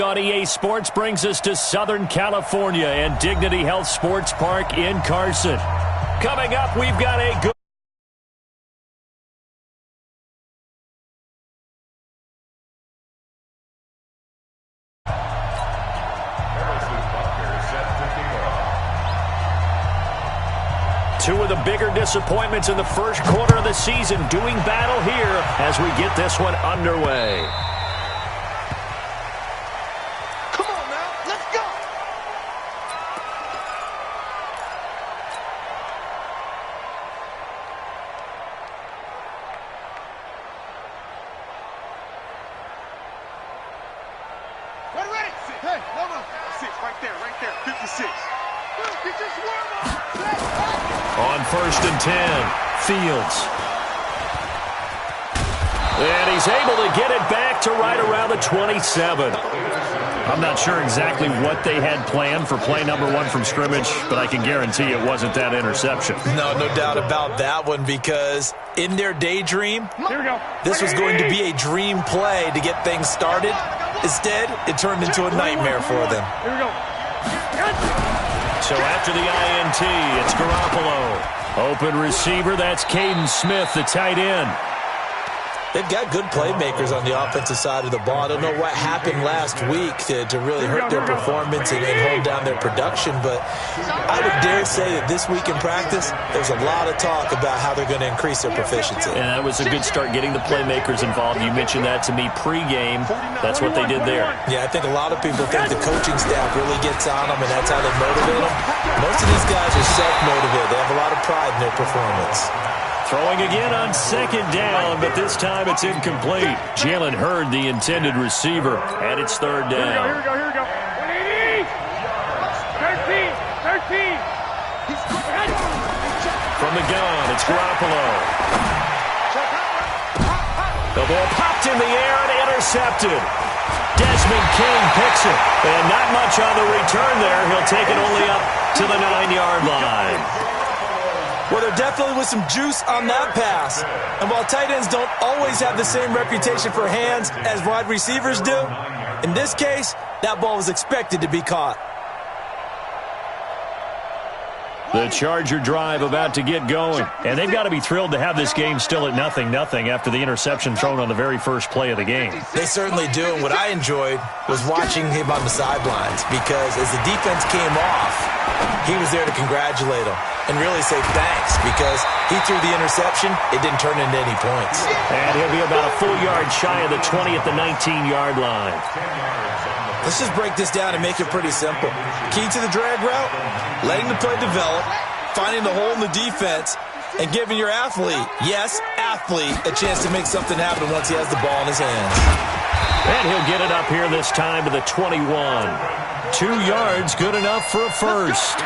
On EA Sports brings us to Southern California and Dignity Health Sports Park in Carson. Coming up, we've got a good... Two of the bigger disappointments in the first quarter of the season doing battle here as we get this one underway. On 1st and 10, Fields. And he's able to get it back to right around the 27. I'm not sure exactly what they had planned for play number 1 from scrimmage, but I can guarantee it wasn't that interception. No doubt about that one, because in their daydream, this was going to be a dream play to get things started. Instead, it turned into a nightmare for them. Here we go. So after the INT, it's Garoppolo. Open receiver, that's Caden Smith, the tight end. They've got good playmakers on the offensive side of the ball. I don't know what happened last week to really hurt their performance and hold down their production, but I would dare say that this week in practice, there's a lot of talk about how they're going to increase their proficiency. And that was a good start, getting the playmakers involved. You mentioned that to me pregame. That's what they did there. Yeah, I think a lot of people think the coaching staff really gets on them, and that's how they motivate them. Most of these guys are self-motivated. They have a lot of pride in their performance. Throwing again on 2nd down, but this time it's incomplete. Jalen Hurd, the intended receiver, and it's 3rd down. Here we go. 180! 13! From the gun, it's Garoppolo. The ball popped in the air and intercepted. Desmond King picks it, and not much on the return there. He'll take it only up to the 9-yard line. Well, there definitely was some juice on that pass. And while tight ends don't always have the same reputation for hands as wide receivers do, in this case, that ball was expected to be caught. The Charger drive about to get going. And they've got to be thrilled to have this game still at 0-0 after the interception thrown on the very first play of the game. They certainly do. And what I enjoyed was watching him on the sidelines, because as the defense came off, he was there to congratulate them and really say thanks, because he threw the interception. It didn't turn into any points. And he'll be about a full yard shy of the 20 at the 19-yard line. Let's just break this down and make it pretty simple. Key to the drag route, letting the play develop, finding the hole in the defense, and giving your athlete, yes, athlete, a chance to make something happen once he has the ball in his hands. And he'll get it up here this time to the 21. 2 yards, good enough for a first.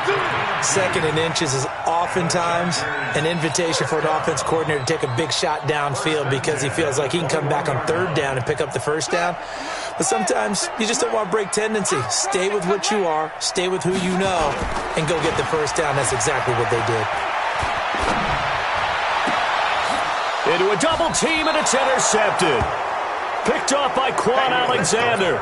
2nd and inches is oftentimes an invitation for an offense coordinator to take a big shot downfield, because he feels like he can come back on 3rd down and pick up the first down. But sometimes you just don't want to break tendency. Stay with what you are, stay with who you know, and go get the first down. That's exactly what they did. Into a double team, and it's intercepted. Picked off by Quan Alexander.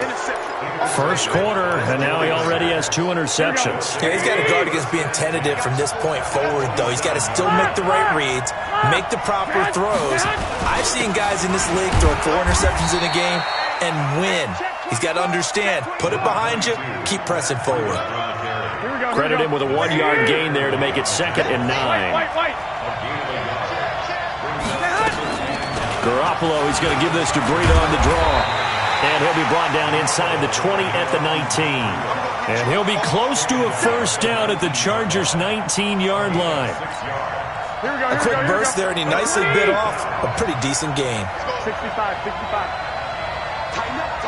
First quarter, and now he already has 2 interceptions. Yeah, he's got to guard against being tentative from this point forward, though. He's got to still make the right reads, make the proper throws. I've seen guys in this league throw 4 interceptions in a game and win. He's got to understand, put it behind you, keep pressing forward. Credit him with a 1-yard gain there to make it 2nd and 9. Garoppolo, he's going to give this to Breida on the draw. And he'll be brought down inside the 20 at the 19. And he'll be close to a first down at the Chargers' 19-yard line. A quick burst there, and he nicely bit off a pretty decent gain. 65. Tighten up.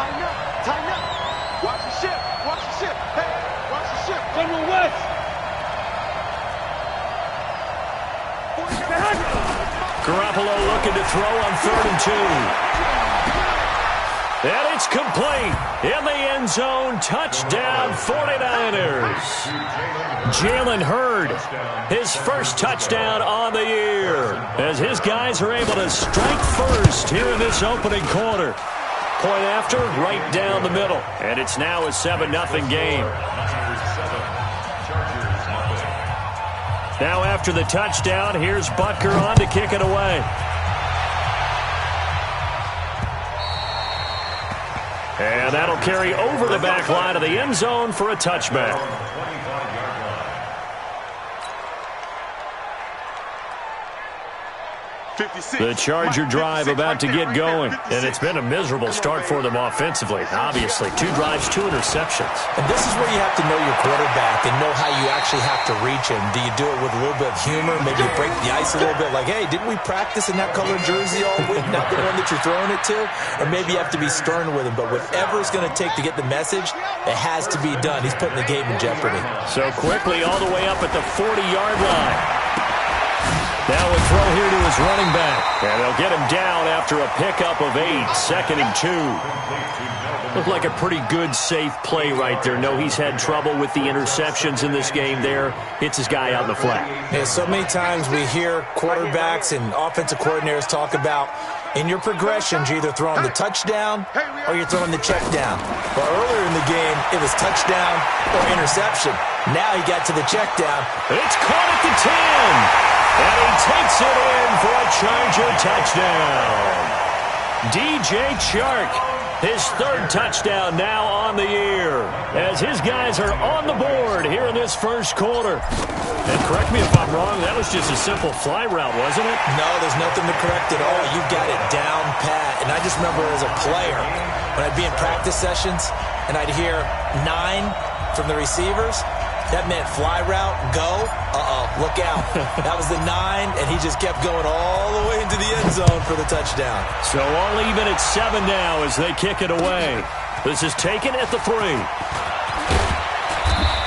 Watch the ship. Hey, watch the ship. General West. Garoppolo looking to throw on 3rd and 2. And it's complete. In the end zone, touchdown 49ers. Jalen Hurd, his first touchdown on the year, as his guys are able to strike first here in this opening quarter. Point after, right down the middle. And it's now a 7-0 game. Now after the touchdown, here's Butker on to kick it away. And that'll carry over the back line of the end zone for a touchback. The Charger drive about to get going, and it's been a miserable start for them offensively. Obviously, 2 drives, 2 interceptions. And this is where you have to know your quarterback and know how you actually have to reach him. Do you do it with a little bit of humor? Maybe you break the ice a little bit, like, hey, didn't we practice in that colored jersey all week, not the one that you're throwing it to? Or maybe you have to be stern with him, but whatever it's going to take to get the message, it has to be done. He's putting the game in jeopardy. So quickly all the way up at the 40-yard line. Now a throw here to his running back. And they'll get him down after a pickup of 8, 2nd and 2. Looked like a pretty good, safe play right there. No, he's had trouble with the interceptions in this game there. Hits his guy out in the flat. Yeah, so many times we hear quarterbacks and offensive coordinators talk about in your progressions, you're either throwing the touchdown or you're throwing the check down. Well, earlier in the game, it was touchdown or interception. Now he got to the check down. It's caught at the 10. And he takes it in for a Charger touchdown. DJ Chark, his 3rd touchdown now on the year, as his guys are on the board here in this first quarter. And correct me if I'm wrong, that was just a simple fly route, wasn't it? No, there's nothing to correct at all. You've got it down pat. And I just remember as a player, when I'd be in practice sessions and I'd hear 9 from the receivers, that meant fly route, go, look out. That was the 9, and he just kept going all the way into the end zone for the touchdown. So all even at 7 now as they kick it away. This is taken at the 3.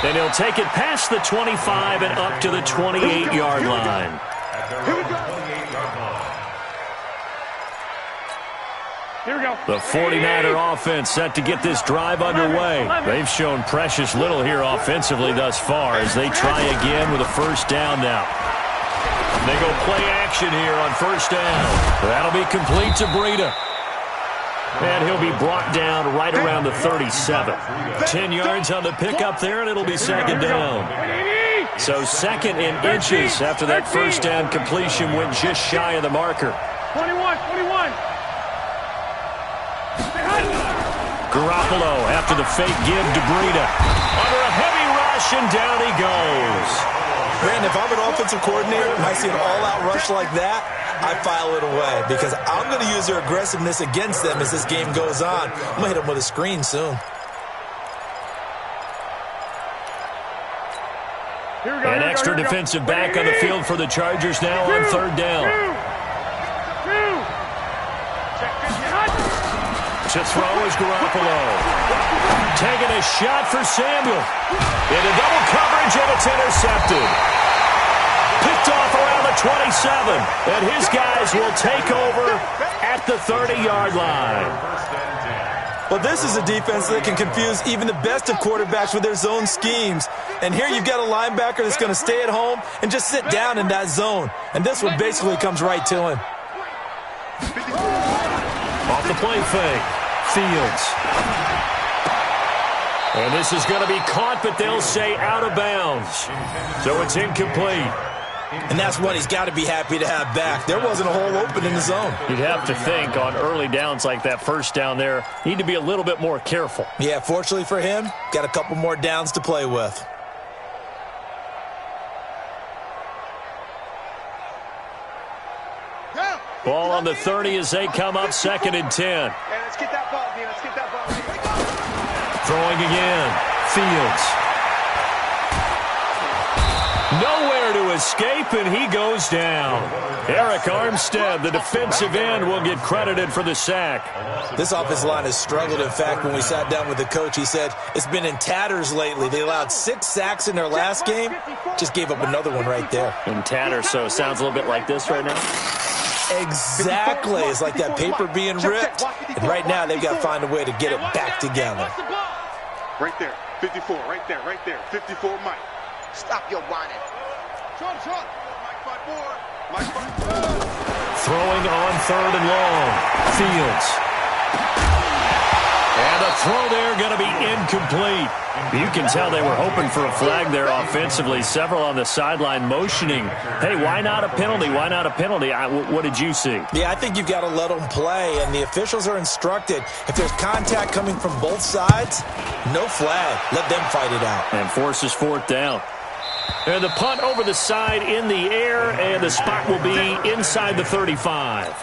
And he'll take it past the 25 and up to the 28-yard line. Here we go. Here we go. The 49er offense set to get this drive underway. They've shown precious little here offensively thus far as they try again with a first down now. They go play action here on first down. That'll be complete to Breida. And he'll be brought down right around the 37. 10 yards on the pickup there, and it'll be 2nd down. So 2nd in inches after that first down completion went just shy of the marker. 21. Garoppolo after the fake give to Breida. Under a heavy rush, and down he goes. Man, if I'm an offensive coordinator and I see an all-out rush like that, I file it away because I'm going to use their aggressiveness against them as this game goes on. I'm going to hit them with a screen soon. An extra defensive back on the field for the Chargers now on 3rd down. To throw is Garoppolo. Taking a shot for Samuel. Into double coverage, and it's intercepted. Picked off around the 27. And his guys will take over at the 30-yard line. Well, this is a defense that can confuse even the best of quarterbacks with their zone schemes. And here you've got a linebacker that's going to stay at home and just sit down in that zone. And this one basically comes right to him. Off the play fake. Fields. And this is going to be caught, but they'll say out of bounds. So it's incomplete. And that's what he's got to be happy to have back. There wasn't a hole open in the zone. You'd have to think on early downs like that first down there, need to be a little bit more careful. Yeah, fortunately for him, got a couple more downs to play with. Ball on the 30 as they come up 2nd and 10. Hey, let's get that ball, Dean. Let's get that ball. Throwing again. Fields. Nowhere to escape, and he goes down. Eric Armstead, the defensive end, will get credited for the sack. This offensive line has struggled. In fact, when we sat down with the coach, he said it's been in tatters lately. They allowed 6 sacks in their last game. Just gave up another one right there. In tatters, so it sounds a little bit like this right now. Exactly. It's like that paper being ripped. And right now, they've got to find a way to get it back together. Right there. 54. Right there. 54, Mike. Stop your whining. Mike 5-4. Throwing on 3rd and long. Fields. throw there going to be incomplete. You can tell they were hoping for a flag there offensively. Several on the sideline motioning, hey, why not a penalty? Why not a penalty? What did you see? Yeah, I think you've got to let them play, and the officials are instructed. If there's contact coming from both sides, no flag. Let them fight it out. And forces fourth down. And the punt over the side in the air, and the spot will be inside the 35.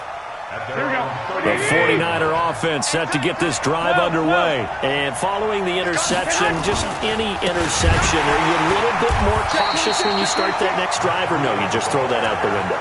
The 49er offense set to get this drive underway. And following the interception, just any interception, are you a little bit more cautious when you start that next drive, or no, you just throw that out the window?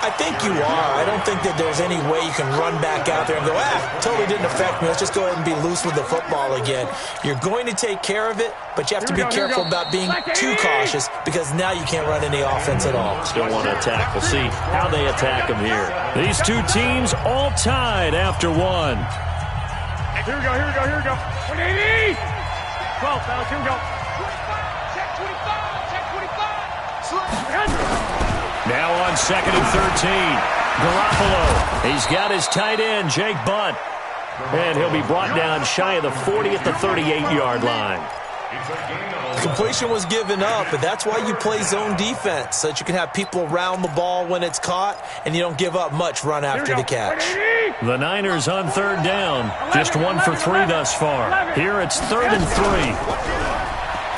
I think you are. I don't think that there's any way you can run back out there and go, totally didn't affect me. Let's just go ahead and be loose with the football again. You're going to take care of it, but you have to be careful about being too cautious because now you can't run any offense at all. Still want to attack. We'll see how they attack them here. These two teams all tied after one. Here we go, here we go, here we go. 180! 12, fellas, here we go. 25, check 25, check 25. Now on 2nd and 13. Garoppolo. He's got his tight end, Jake Butt. And he'll be brought down shy of the 40 at the 38-yard line. Completion was given up, but that's why you play zone defense, so that you can have people around the ball when it's caught, and you don't give up much run after the catch. The Niners on 3rd down. Just 1 for 3 thus far. Here it's 3rd and 3.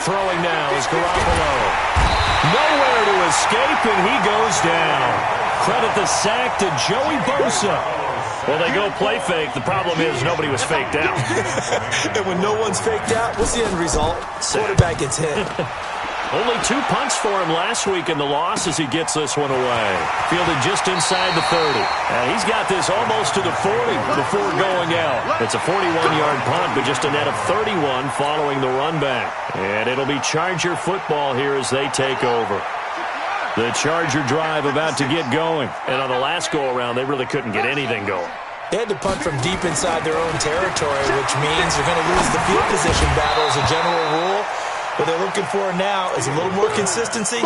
Throwing now is Garoppolo. Nowhere to escape, and he goes down. Credit the sack to Joey Bosa. Well, they go play fake. The problem is nobody was faked out. And when no one's faked out, what's the end result? Quarterback gets hit. Only 2 punts for him last week in the loss as he gets this one away. Fielded just inside the 30. And he's got this almost to the 40 before going out. It's a 41-yard punt, but just a net of 31 following the run back. And it'll be Charger football here as they take over. The Charger drive about to get going. And on the last go-around, they really couldn't get anything going. They had to punt from deep inside their own territory, which means they're going to lose the field position battle as a general rule. What they're looking for now is a little more consistency,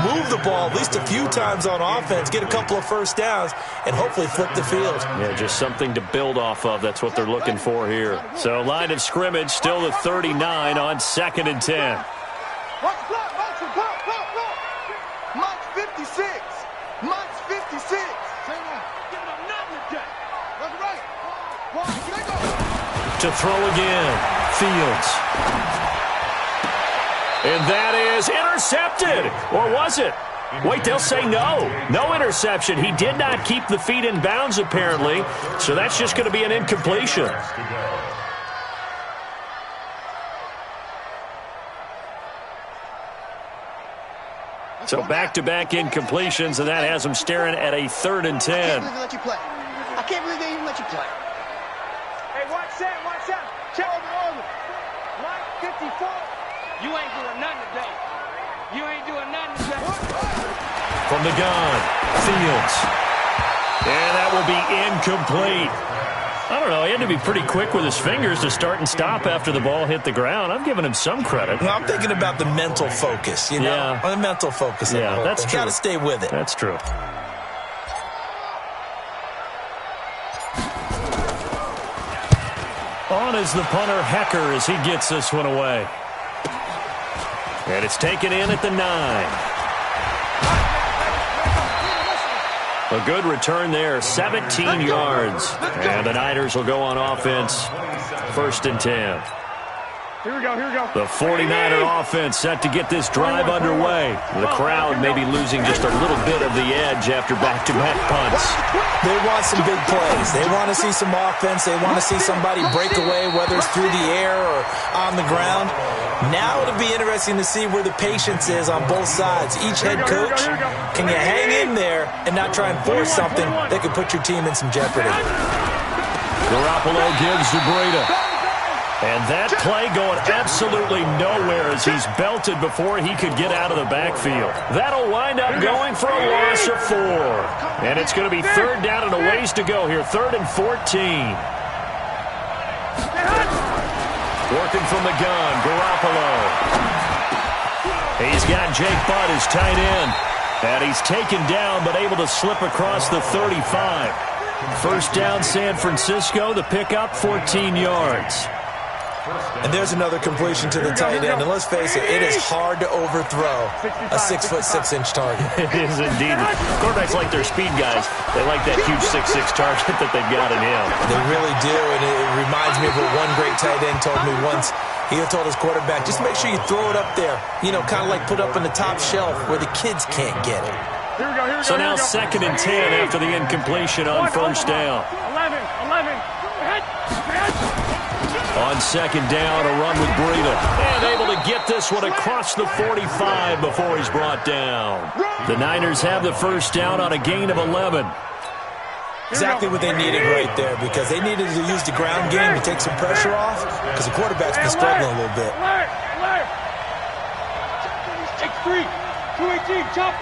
move the ball at least a few times on offense, get a couple of first downs, and hopefully flip the field. Yeah, just something to build off of. That's what they're looking for here. So line of scrimmage still the 39 on 2nd and 10. March 56. March 56. To throw again, Fields. And that is intercepted. Or was it? Wait, they'll say no. No interception. He did not keep the feet in bounds, apparently. So that's just going to be an incompletion. So back-to-back incompletions, and that has him staring at a 3rd and 10. I can't believe they even let you play. Hey, watch that. Check over. Line 54. You ain't doing nothing today. You ain't doing nothing today. From the gun, Fields. And that will be incomplete. I don't know, he had to be pretty quick with his fingers to start and stop after the ball hit the ground. I'm giving him some credit. Well, I'm thinking about the mental focus, you know? Yeah. The mental focus. Yeah, that's true. Got to stay with it. That's true. On is the punter, Hecker, as he gets this one away. And it's taken in at the 9. A good return there, 17 yards. And the Niners will go on offense, 1st and 10. Here we go, here we go. The 49er offense set to get this drive underway. The crowd maybe losing just a little bit of the edge after back-to-back punts. They want some big plays. They want to see some offense. They want to see somebody break away, whether it's through the air or on the ground. Now it'll be interesting to see where the patience is on both sides. Each head coach, can you hang in there and not try and force something that could put your team in some jeopardy? Garoppolo gives to Breida. And that play going absolutely nowhere as he's belted before he could get out of the backfield. That'll wind up going for a loss of 4. And it's going to be 3rd down and a ways to go here. 3rd and 14. Working from the gun, Garoppolo. He's got Jake Butt as tight end. And he's taken down but able to slip across the 35. 1st down San Francisco, the pickup 14 yards. And there's another completion to the tight end. And let's face it, it is hard to overthrow a 6'6" target. It is indeed. Quarterbacks like their speed guys. They like that huge 6'6" target that they've got in him. They really do, and it reminds me of what one great tight end told me once. He told his quarterback, just make sure you throw it up there. You know, kind of like put up on the top shelf where the kids can't get it. So now 2nd and 10 after the incompletion on first down. 11. On 2nd down, a run with Breida. And able to get this one across the 45 before he's brought down. The Niners have the first down on a gain of 11. Exactly what they needed right there, because they needed to use the ground game to take some pressure off, because the quarterback's been struggling a little bit. Take 3. 218, chop.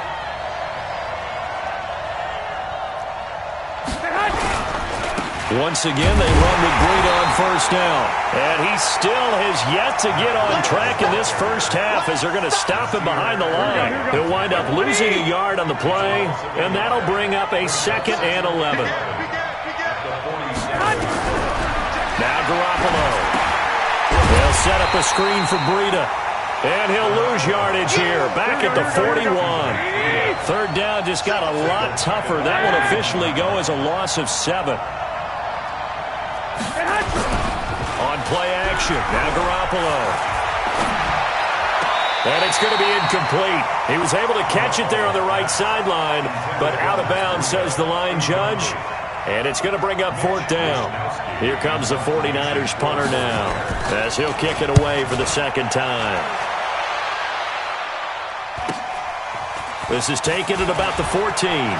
Once again, they run with Breida on first down. And he still has yet to get on track in this first half as they're going to stop him behind the line. He'll wind up losing a yard on the play, and that'll bring up a 2nd and 11. Now Garoppolo. They'll set up a screen for Breida. And he'll lose yardage here, back at the 41. 3rd down just got a lot tougher. That will officially go as a loss of 7. On play action, now Garoppolo. And it's going to be incomplete. He was able to catch it there on the right sideline, but out of bounds, says the line judge. And it's going to bring up 4th down. Here comes the 49ers punter now, as he'll kick it away for the 2nd time. This is taken at about the 14.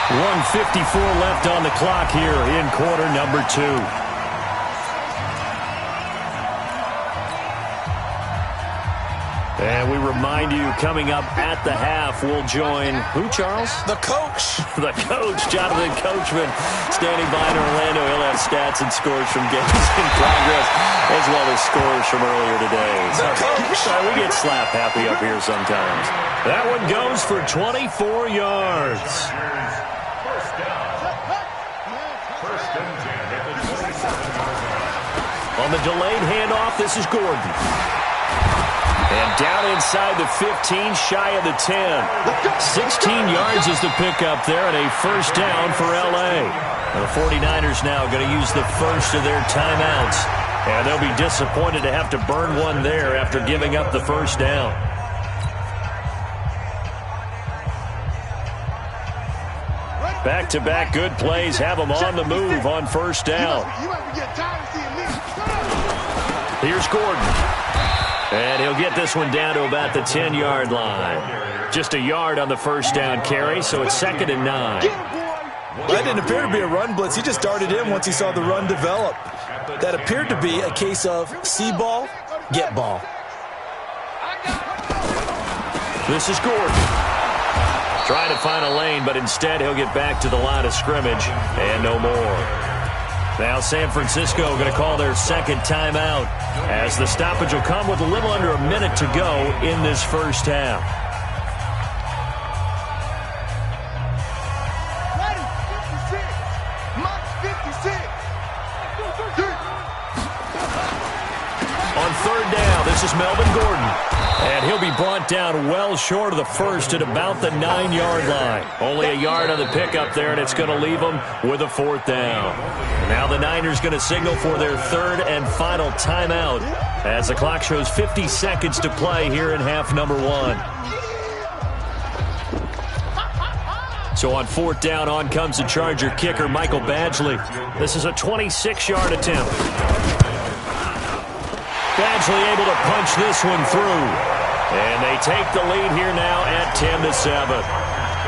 1:54 left on the clock here in quarter number 2. And we remind you, coming up at the half, we'll join who, Charles? The coach. The coach, Jonathan Coachman, standing by in Orlando. He'll have stats and scores from games in progress, as well as scores from earlier today. The coach. We get slap happy up here sometimes. That one goes for 24 yards. On the delayed handoff, this is Gordon. And down inside the 15, shy of the 10. 16 yards is the pickup there, and a first down for L.A. And the 49ers now going to use the first of their timeouts. And they'll be disappointed to have to burn one there after giving up the first down. Back-to-back good plays have them on the move on first down. Here's Gordon. And he'll get this one down to about the 10-yard line. Just a yard on the first down carry, so it's 2nd and 9. That didn't appear to be a run blitz. He just darted in once he saw the run develop. That appeared to be a case of see ball, get ball. This is Gordon. Trying to find a lane, but instead he'll get back to the line of scrimmage and no more. Now San Francisco going to call their 2nd timeout as the stoppage will come with a little under a minute to go in this first half. On 3rd down, this is Melvin Gordon. And he'll be brought down well short of the first at about the 9-yard line. Only a yard on the pickup there, and it's going to leave them with a 4th down. Now the Niners going to signal for their 3rd and final timeout as the clock shows 50 seconds to play here in half number 1. So on 4th down, on comes the Charger kicker, Michael Badgley. This is a 26-yard attempt. Badgley able to punch this one through. And they take the lead here now at 10-7.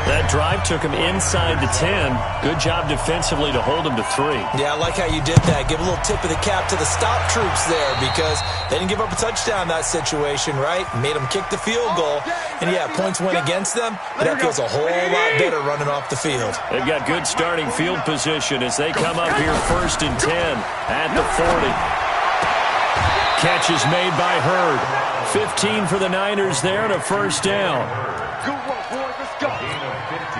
That drive took him inside the 10. Good job defensively to hold him to 3. Yeah, I like how you did that. Give a little tip of the cap to the stop troops there, because they didn't give up a touchdown in that situation, right? Made them kick the field goal. And, yeah, points went against them, but that feels a whole lot better running off the field. They've got good starting field position as they come up here 1st and 10 at the 40. Catch is made by Hurd. 15 for the Niners there and a first down. Good work, boys. Let's go.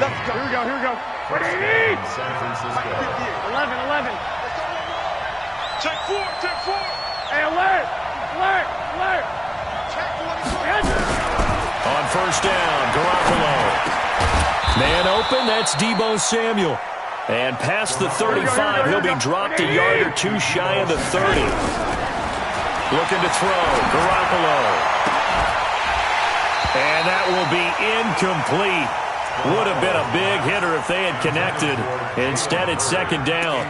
Let's go. Here we go. 180. San Francisco. 11. Check four. Hey, alert. Check 44. On first down, Garoppolo. Man open, that's Deebo Samuel. And past the 35, he'll be dropped a yard or two shy of the 30. Looking to throw, Garoppolo. And that will be incomplete. Would have been a big hitter if they had connected. Instead, it's second down.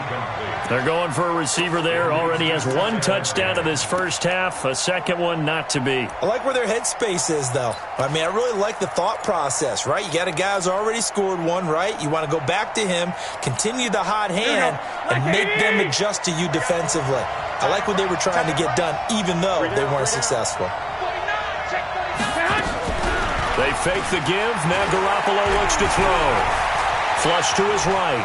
They're going for a receiver there. Already has one touchdown in this first half. A second one not to be. I like where their headspace is, though. I mean, I really like the thought process, right? You got a guy who's already scored one, right? You want to go back to him, continue the hot hand, and make them adjust to you defensively. I like what they were trying to get done, even though they weren't successful. They fake the give. Now Garoppolo looks to throw. Flush to his right.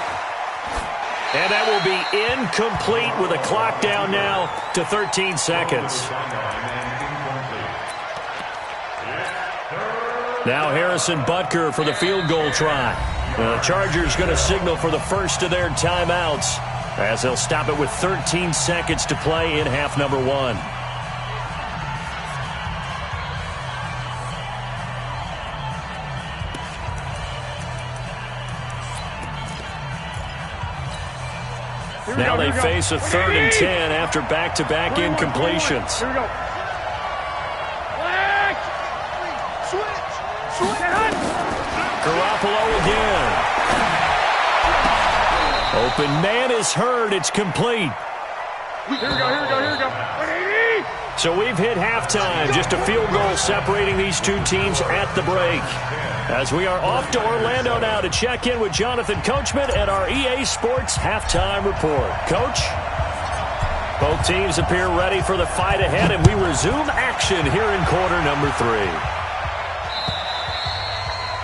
And that will be incomplete with a clock down now to 13 seconds. Now Harrison Butker for the field goal try. The Chargers going to signal for the first of their timeouts as they'll stop it with 13 seconds to play in half number one. Now they face a 3rd and 10 after back-to-back incompletions. Here we go. Switch. Garoppolo again. Open man is heard. It's complete. Here we go. 180. So we've hit halftime. Just a field goal separating these two teams at the break. As we are off to Orlando now to check in with Jonathan Coachman at our EA Sports Halftime Report. Coach? Both teams appear ready for the fight ahead, and we resume action here in quarter number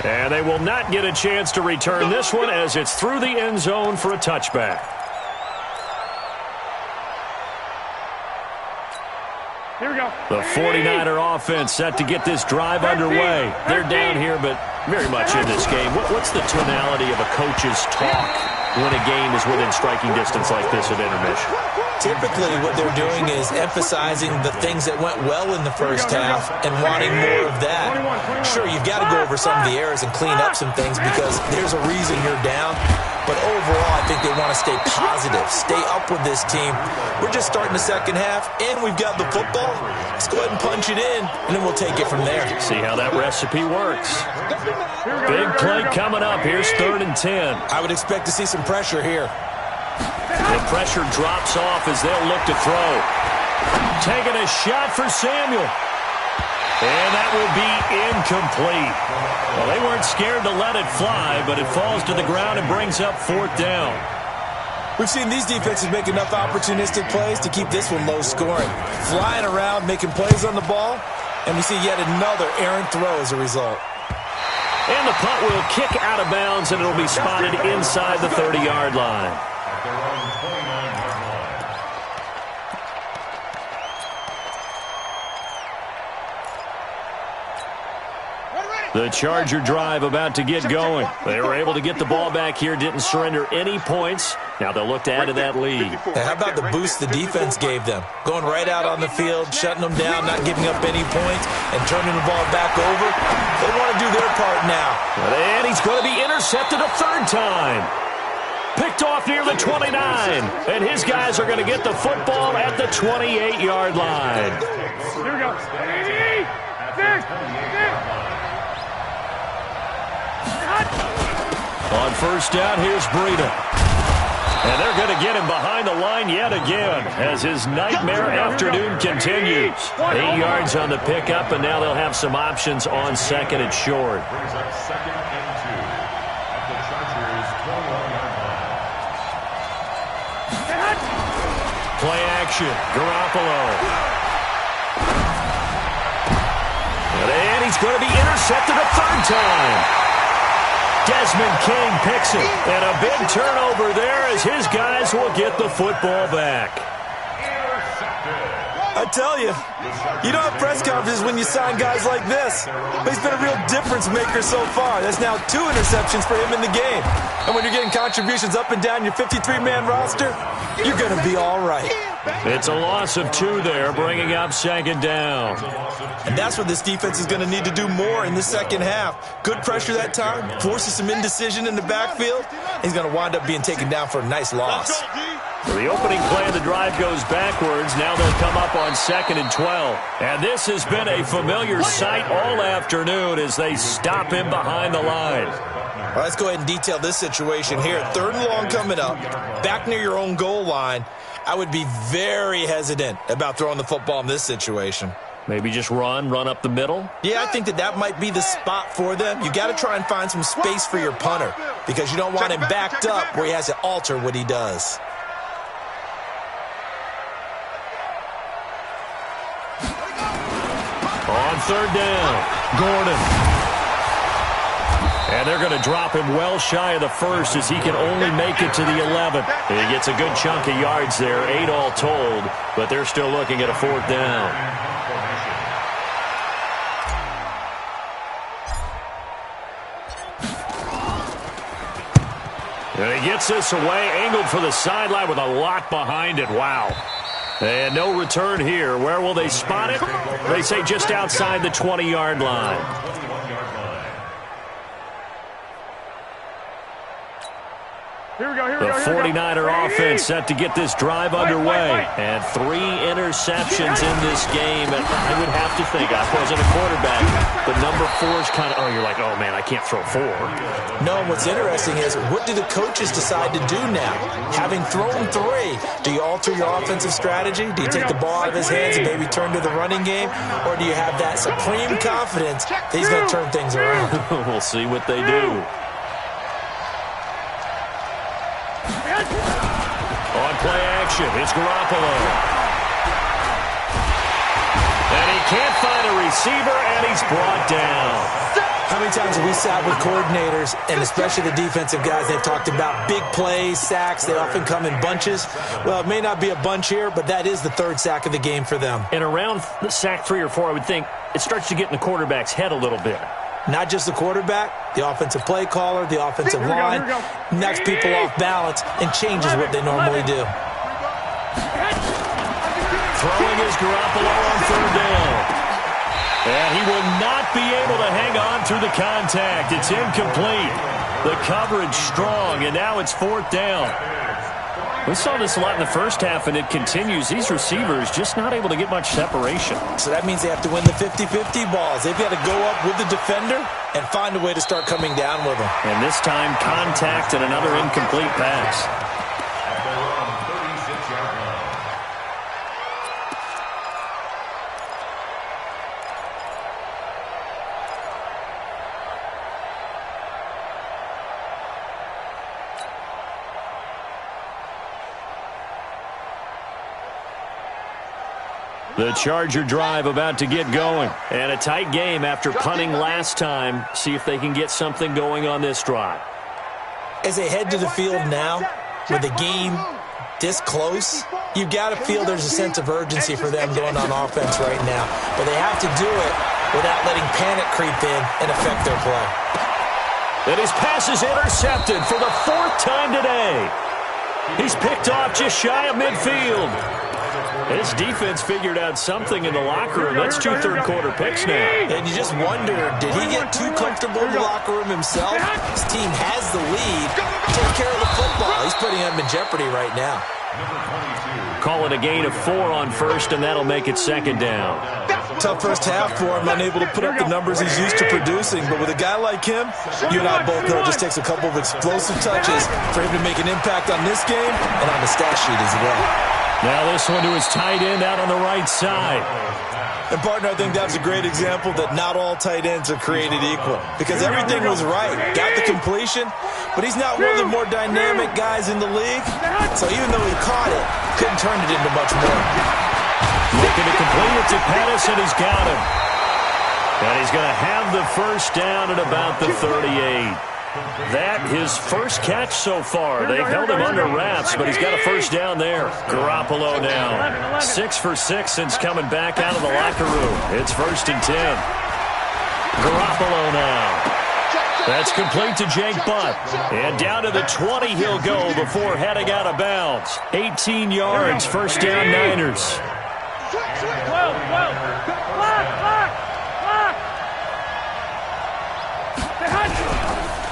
3. And they will not get a chance to return this one as it's through the end zone for a touchback. Here we go. The 49er offense set to get this drive underway. They're down here, but very much in this game. What's the tonality of a coach's talk when a game is within striking distance like this at intermission? Typically, what they're doing is emphasizing the things that went well in the first half and wanting more of that. Sure, you've got to go over some of the errors and clean up some things because there's a reason you're down. But overall, I think they want to stay positive, stay up with this team. We're just starting the second half, and we've got the football. Let's go ahead and punch it in, and then we'll take it from there. See how that recipe works. Big play coming up. Here's 3rd and 10. I would expect to see some pressure here. The pressure drops off as they'll look to throw. Taking a shot for Samuel. And that will be incomplete. Well, they weren't scared to let it fly, but it falls to the ground and brings up 4th down. We've seen these defenses make enough opportunistic plays to keep this one low scoring. Flying around, making plays on the ball, and we see yet another errant throw as a result. And the punt will kick out of bounds, and it'll be spotted inside the 30-yard line. The Charger drive about to get going. They were able to get the ball back here, didn't surrender any points. Now they'll look to add to that lead. Hey, how about the boost the defense gave them? Going right out on the field, shutting them down, not giving up any points, and turning the ball back over. They want to do their part now. And he's going to be intercepted a 3rd time. Picked off near the 29. And his guys are going to get the football at the 28-yard line. Here we go. 80. Six. On first down, here's Breida. And they're going to get him behind the line yet again as his nightmare afternoon continues. 8 yards on the pickup, and now they'll have some options on 2nd and short. Brings up 2nd and 2 at the Chargers' 21-yard line. Play action, Garoppolo. And he's going to be intercepted a 3rd time. Desmond King picks it, and a big turnover there as his guys will get the football back. I I tell you, you don't have press conferences when you sign guys like this. But he's been a real difference maker so far. That's now 2 interceptions for him in the game. And when you're getting contributions up and down your 53-man roster, you're going to be all right. It's a loss of 2 there, bringing up second down. And that's what this defense is going to need to do more in the second half. Good pressure that time, forces some indecision in the backfield. He's going to wind up being taken down for a nice loss. So the opening play of the drive goes backwards. Now they'll come up on 2nd and 12. And this has been a familiar sight all afternoon as they stop him behind the line. All right, let's go ahead and detail this situation here. 3rd and long coming up, back near your own goal line. I would be very hesitant about throwing the football in this situation. Maybe just run up the middle? Yeah, I think that might be the spot for them. You got to try and find some space for your punter because you don't want him backed up where he has to alter what he does. On 3rd down, Gordon. And they're going to drop him well shy of the 1st as he can only make it to the 11th. He gets a good chunk of yards there, 8 all told, but they're still looking at a 4th down. And he gets this away, angled for the sideline with a lot behind it. Wow. And no return here. Where will they spot it? They say just outside the 20-yard line. The 49er offense set to get this drive underway. And 3 interceptions in this game. And I would have to think, I wasn't a quarterback, but number 4 is kind of, you're like, oh, man, I can't throw 4. No, what's interesting is what do the coaches decide to do now? Having thrown 3, do you alter your offensive strategy? Do you take the ball out of his hands and maybe turn to the running game? Or do you have that supreme confidence that he's going to turn things around? We'll see what they do. On play action, it's Garoppolo. And he can't find a receiver, and he's brought down. How many times have we sat with coordinators, and especially the defensive guys, they've talked about big plays, sacks. They often come in bunches. Well, it may not be a bunch here, but that is the 3rd sack of the game for them. And around sack 3 or 4, I would think it starts to get in the quarterback's head a little bit. Not just the quarterback, the offensive play caller, the offensive line, knocks people off balance and changes what they normally do. Throwing is Garoppolo on 3rd down. And he will not be able to hang on through the contact. It's incomplete. The coverage strong, and now it's 4th down. We saw this a lot in the first half, and it continues. These receivers just not able to get much separation. So that means they have to win the 50-50 balls. They've got to go up with the defender and find a way to start coming down with them. And this time, contact and another incomplete pass. The Charger drive about to get going. And a tight game after punting last time. See if they can get something going on this drive. As they head to the field now, with the game this close, you've got to feel there's a sense of urgency for them going on offense right now. But they have to do it without letting panic creep in and affect their play. And his pass is intercepted for the 4th time today. He's picked off just shy of midfield. His defense figured out something in the locker room. That's 2 third-quarter picks now. And you just wonder, did he get too comfortable in the locker room himself? His team has the lead. Take care of the football. He's putting them in jeopardy right now. Call it a gain of 4 on 1st, and that'll make it 2nd down. Tough first half for him, unable to put up the numbers he's used to producing. But with a guy like him, you and I both know it just takes a couple of explosive touches for him to make an impact on this game and on the stat sheet as well. Now this one to his tight end out on the right side. And, partner, I think that's a great example that not all tight ends are created equal because everything was right. Got the completion, but he's not one of the more dynamic guys in the league. So even though he caught it, couldn't turn it into much more. Looking to complete it to Pettis, and he's got him. And he's going to have the 1st down at about the 38. That his first catch so far. They've held him under wraps, but he's got a first down there. Garoppolo now. 6 for 6 since coming back out of the locker room. It's 1st and 10. Garoppolo now. That's complete to Jake Butt. And down to the 20 he'll go before heading out of bounds. 18 yards, first down Niners.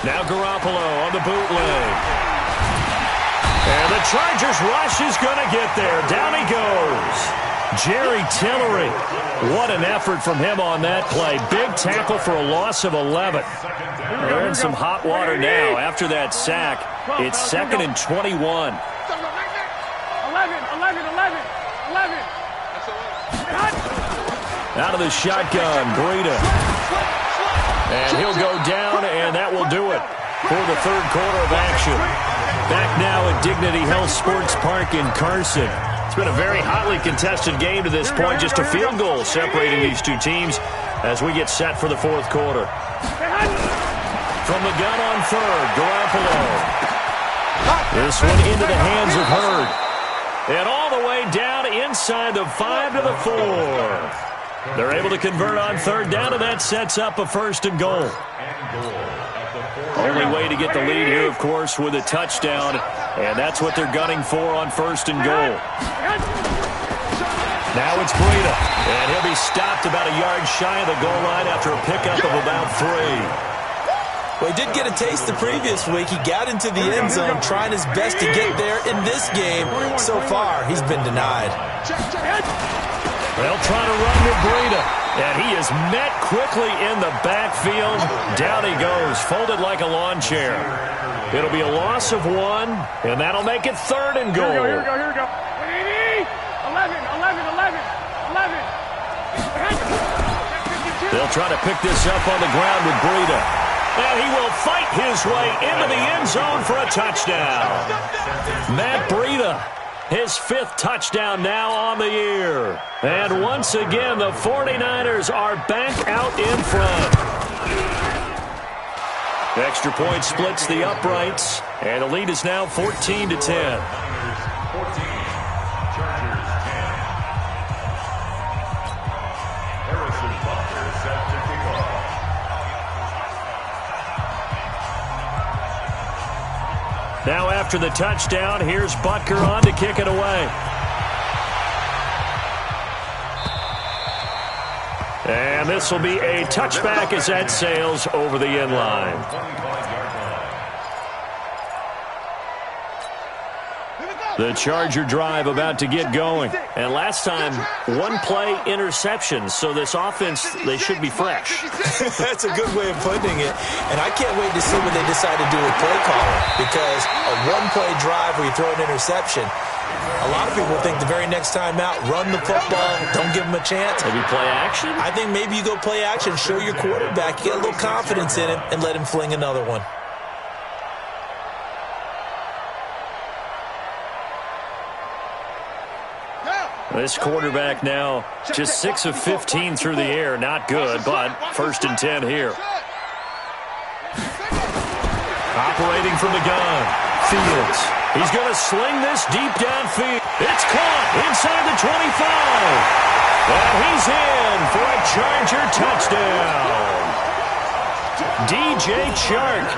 Now Garoppolo on the bootleg. And the Chargers rush is going to get there. Down he goes. Jerry Tillery. What an effort from him on that play. Big tackle for a loss of 11. They're in some hot water now after that sack. It's 2nd and 21. 11. Out of the shotgun, Breida. And he'll go down, and that will do it for the third quarter of action. Back now at Dignity Health Sports Park in Carson. It's been a very hotly contested game to this point. Just a field goal separating these two teams as we get set for the fourth quarter. From the gun on third, Garoppolo. This one into the hands of Hurd. And all the way down inside the 5 to the 4. They're able to convert on third down, and that sets up a 1st and goal. Only way to get the lead here, of course, with a touchdown, and that's what they're gunning for on 1st and goal. Now it's Breida, and he'll be stopped about a yard shy of the goal line after a pickup of about 3. Well, he did get a taste the previous week. He got into the end zone trying his best to get there in this game. So far, he's been denied. They'll try to run with Breida, and he is met quickly in the backfield. Down he goes, folded like a lawn chair. It'll be a loss of 1, and that'll make it 3rd and goal. Here we go. 11. They'll try to pick this up on the ground with Breida. And he will fight his way into the end zone for a touchdown. Matt Breida, his 5th touchdown now on the year. And once again, the 49ers are back out in front. The extra point splits the uprights, and the lead is now 14 to 10. Now after the touchdown, here's Butker on to kick it away. And this will be a touchback as that sails over the end line. The Charger drive about to get going. And last time, 1 play interception. So this offense, they should be fresh. That's a good way of putting it. And I can't wait to see what they decide to do with play calling. Because a 1-play drive where you throw an interception, a lot of people think the very next time out, run the football, don't give them a chance. Maybe play action? I think maybe you go play action, show your quarterback, get a little confidence in him, and let him fling another one. This quarterback now just 6 of 15 through the air. Not good, but 1st and 10 here. Operating from the gun, Fields. He's going to sling this deep downfield. It's caught inside the 25. And he's in for a Charger touchdown. DJ Chark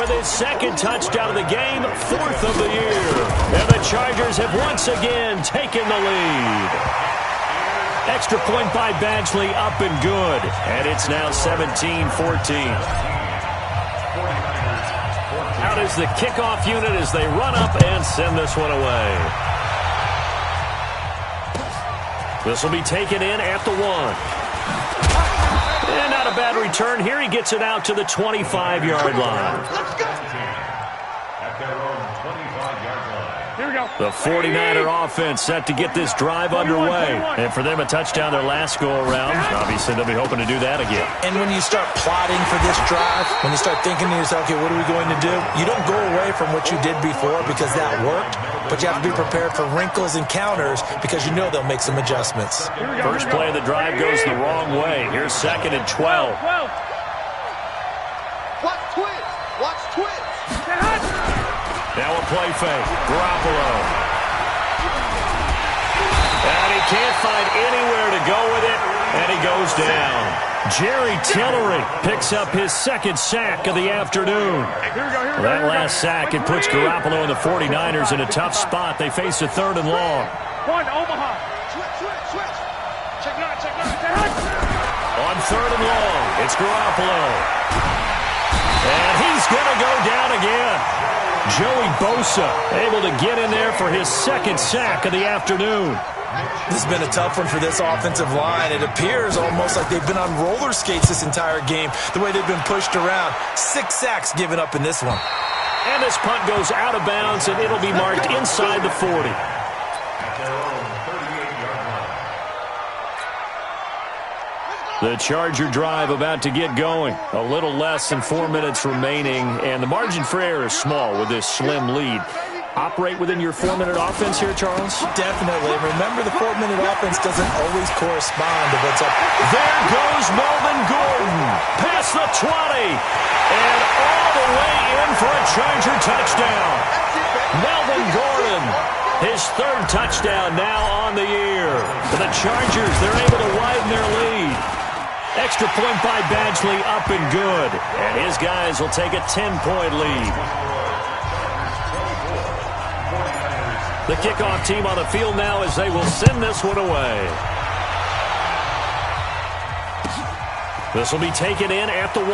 with his 2nd touchdown of the game, 4th of the year. And the Chargers have once again taken the lead. Extra point by Badgley, up and good. And it's now 17-14. Out is the kickoff unit as they run up and send this one away. This will be taken in at the 1. And not a bad return here. He gets it out to the 25-yard line. Here we go. The 49er offense set to get this drive underway. And for them, a touchdown their last go-around. Obviously, they'll be hoping to do that again. And when you start plotting for this drive, when you start thinking to yourself, okay, what are we going to do? You don't go away from what you did before because that worked, but you have to be prepared for wrinkles and counters because you know they'll make some adjustments. First play of the drive goes the wrong way. Here's 2nd and 12. Watch twist. Watch play fake. Garoppolo. And he can't find anywhere to go with it, and he goes down. Jerry Tillery picks up his second sack of the afternoon. That last sack, it puts Garoppolo and the 49ers in a tough spot. They face a 3rd and long. One, Omaha. Switch. Check nine. On 3rd and long, it's Garoppolo. And he's going to go down again. Joey Bosa able to get in there for his second sack of the afternoon. This has been a tough one for this offensive line. It appears almost like they've been on roller skates this entire game, the way they've been pushed around. 6 sacks given up in this one. And this punt goes out of bounds, and it'll be marked inside the 40. The Charger drive about to get going. A little less than 4 minutes remaining, and the margin for error is small with this slim lead. Operate within your 4-minute offense here, Charles? Definitely. Remember, the 4-minute offense doesn't always correspond to what's up. There goes Melvin Gordon. Past the 20. And all the way in for a Charger touchdown. Melvin Gordon, his 3rd touchdown now on the year. For the Chargers, they're able to widen their lead. Extra point by Badgley, up and good. And his guys will take a 10-point lead. The kickoff team on the field now as they will send this one away. This will be taken in at the 1.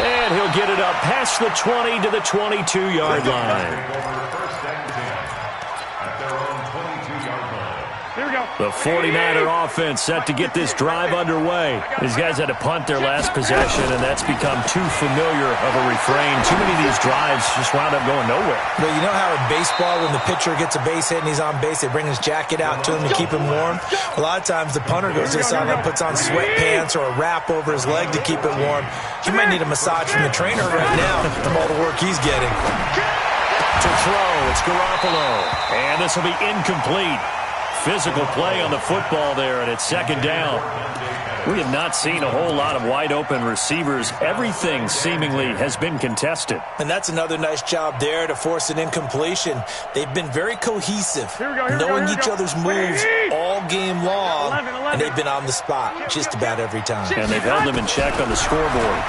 And he'll get it up past the 20 to the 22-yard line. Here we go. The 49er offense set to get this drive underway. These guys had to punt their last possession, and that's become too familiar of a refrain. Too many of these drives just wound up going nowhere. Well, you know how in baseball, when the pitcher gets a base hit and he's on base, they bring his jacket out to him to keep him warm? A lot of times the punter goes to the sideline, puts on sweatpants or a wrap over his leg to keep it warm. He might need a massage from the trainer right now from all the work he's getting. To throw, it's Garoppolo. And this will be incomplete. Physical play on the football there, and it's 2nd down. We have not seen a whole lot of wide-open receivers. Everything seemingly has been contested. And that's another nice job there to force an incompletion. They've been very cohesive, knowing each other's moves all game long, and they've been on the spot just about every time. And they've held them in check on the scoreboard.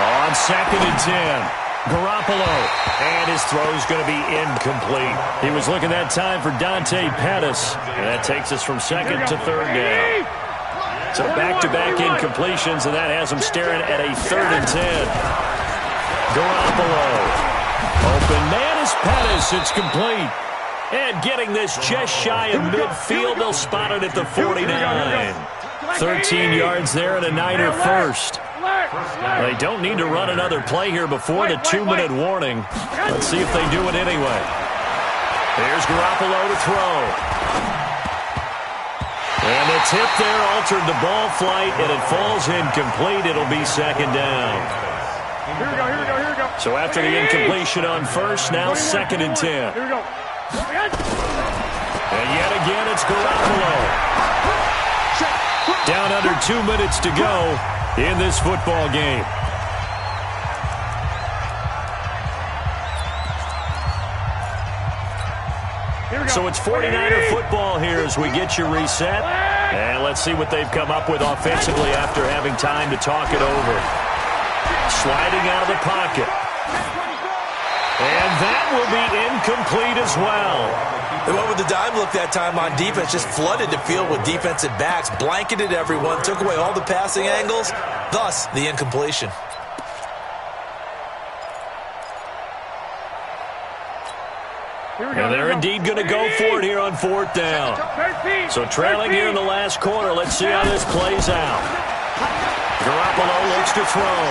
On 2nd and 10. Garoppolo, and his throw's going to be incomplete. He was looking that time for Dante Pettis, and that takes us from 2nd to 3rd down. So back-to-back incompletions, and that has him staring at a 3rd and 10. Garoppolo. Open man is Pettis. It's complete. And getting this just shy of midfield, they'll spot it at the 49. 13 yards there and a Niner first. They don't need to run another play here before the 2-minute warning. Let's see if they do it anyway. Here's Garoppolo to throw. And the tip there altered the ball flight, and it falls incomplete. It'll be 2nd down. Here we go. So after the incompletion on 1st, now 2nd and 10. Here we go. And yet again, it's Garoppolo. Down under 2 minutes to go in this football game. So it's 49er football here as we get you reset. And let's see what they've come up with offensively after having time to talk it over. Sliding out of the pocket. And that will be incomplete as well. They went with the dime look that time on defense, just flooded the field with defensive backs, blanketed everyone, took away all the passing angles, thus the incompletion. And they're indeed going to go for it here on 4th down. So trailing here in the last quarter, let's see how this plays out. Garoppolo looks to throw.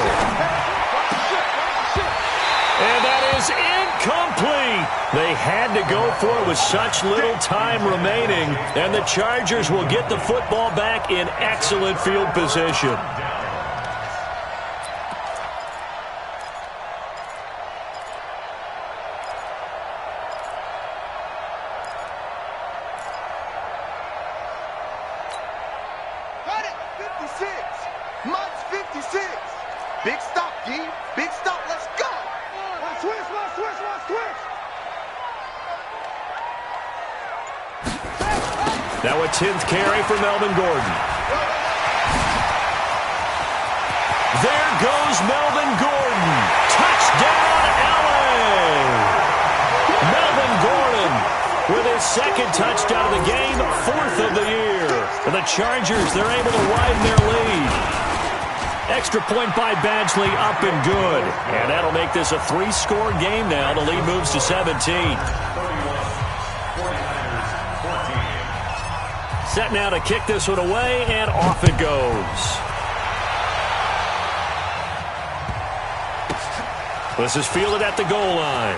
And that is incomplete. They had to go for it with such little time remaining, and the Chargers will get the football back in excellent field position. Big stop, D. Big stop. Let's go. Let's switch. Now a 10th carry for Melvin Gordon. There goes Melvin Gordon. Touchdown, LA! Melvin Gordon with his second touchdown of the game, 4th of the year. For the Chargers, they're able to widen their lead. Extra point by Badgley, up and good. And that'll make this a 3-score game now. The lead moves to 17. Set now to kick this one away, and off it goes. This is fielded at the goal line.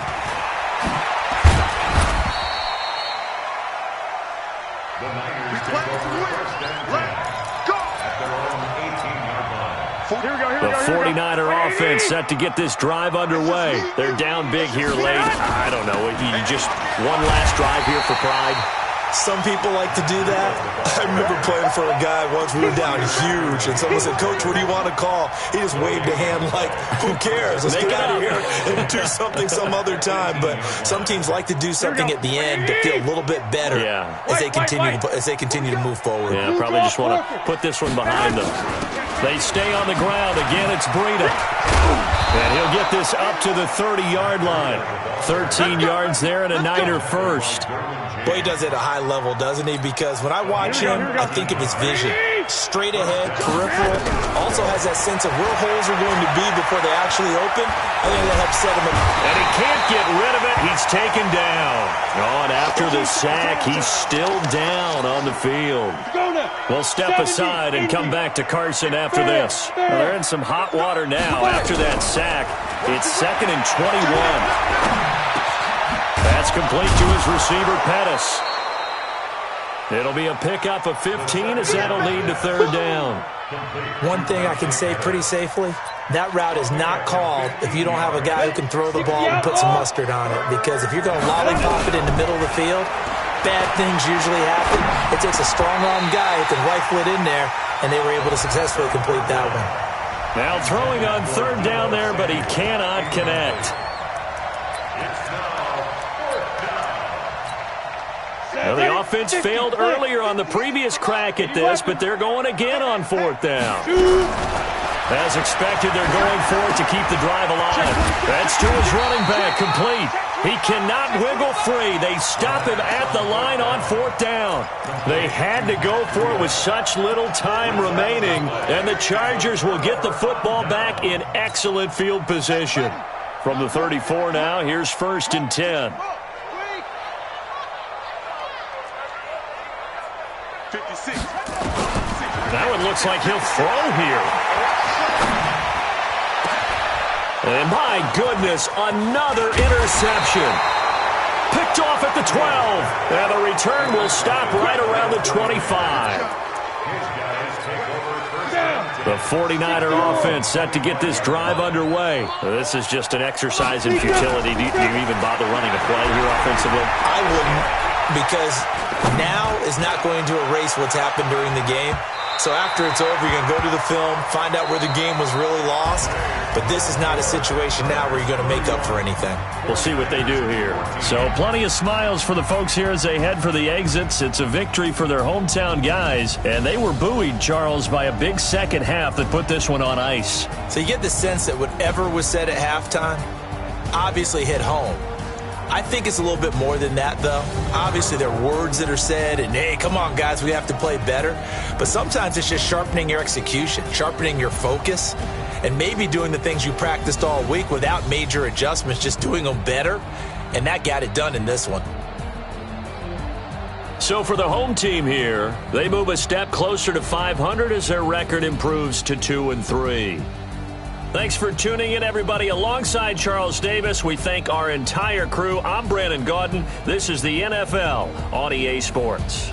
The Niners take over first and 10 at their own 18-yard line. Here we go, here we The go, here we go. 49er offense set to get this drive underway. They're down big here late. I don't know. You just one last drive here for pride. Some people like to do that. I remember playing for a guy once. We were down huge, and someone said, "Coach, what do you want to call?" He just waved a hand like, "Who cares? Let's get out of here and do something some other time." But some teams like to do something at the end to feel a little bit better as they continue to move forward. Yeah, probably just want to put this one behind them. They stay on the ground. Again, it's Breida. And he'll get this up to the 30-yard line. 13 yards there and a Niner first. Boy, he does it at a high level, doesn't he? Because when I watch him, I think of his vision. Straight ahead, peripheral. Also has that sense of where holes are going to be before they actually open. I think that helps set him up. And he can't get rid of it. He's taken down. Oh, and after the sack, he's still down on the field. We'll step aside and come back to Carson after this. Well, they're in some hot water now after that sack. It's 2nd and 21. That's complete to his receiver, Pettis. It'll be a pickup of 15 as that'll lead to 3rd down. One thing I can say pretty safely, that route is not called if you don't have a guy who can throw the ball and put some mustard on it. Because if you're going to lollipop it in the middle of the field, bad things usually happen. It takes a strong-arm guy who can rifle it in there, and they were able to successfully complete that one. Now throwing on 3rd down there, but he cannot connect. Well, the offense failed earlier on the previous crack at this, but they're going again on 4th down. As expected, they're going for it to keep the drive alive. That's to his running back, complete. He cannot wiggle free. They stop him at the line on 4th down. They had to go for it with such little time remaining, and the Chargers will get the football back in excellent field position. From the 34 now, here's 1st and 10. 56. Now it looks like he'll throw here. And my goodness, another interception. Picked off at the 12. And the return will stop right around the 25. The 49er offense set to get this drive underway. This is just an exercise in futility. Do you even bother running a play here offensively? I wouldn't, because now is not going to erase what's happened during the game. So after it's over, you're going to go to the film, find out where the game was really lost. But this is not a situation now where you're going to make up for anything. We'll see what they do here. So plenty of smiles for the folks here as they head for the exits. It's a victory for their hometown guys. And they were buoyed, Charles, by a big second half that put this one on ice. So you get the sense that whatever was said at halftime obviously hit home. I think it's a little bit more than that, though. Obviously, there are words that are said, and, hey, come on, guys, we have to play better. But sometimes it's just sharpening your execution, sharpening your focus, and maybe doing the things you practiced all week without major adjustments, just doing them better. And that got it done in this one. So for the home team here, they move a step closer to 500 as their record improves to 2-3. Thanks for tuning in, everybody. Alongside Charles Davis, we thank our entire crew. I'm Brandon Gaudin. This is the NFL on EA Sports.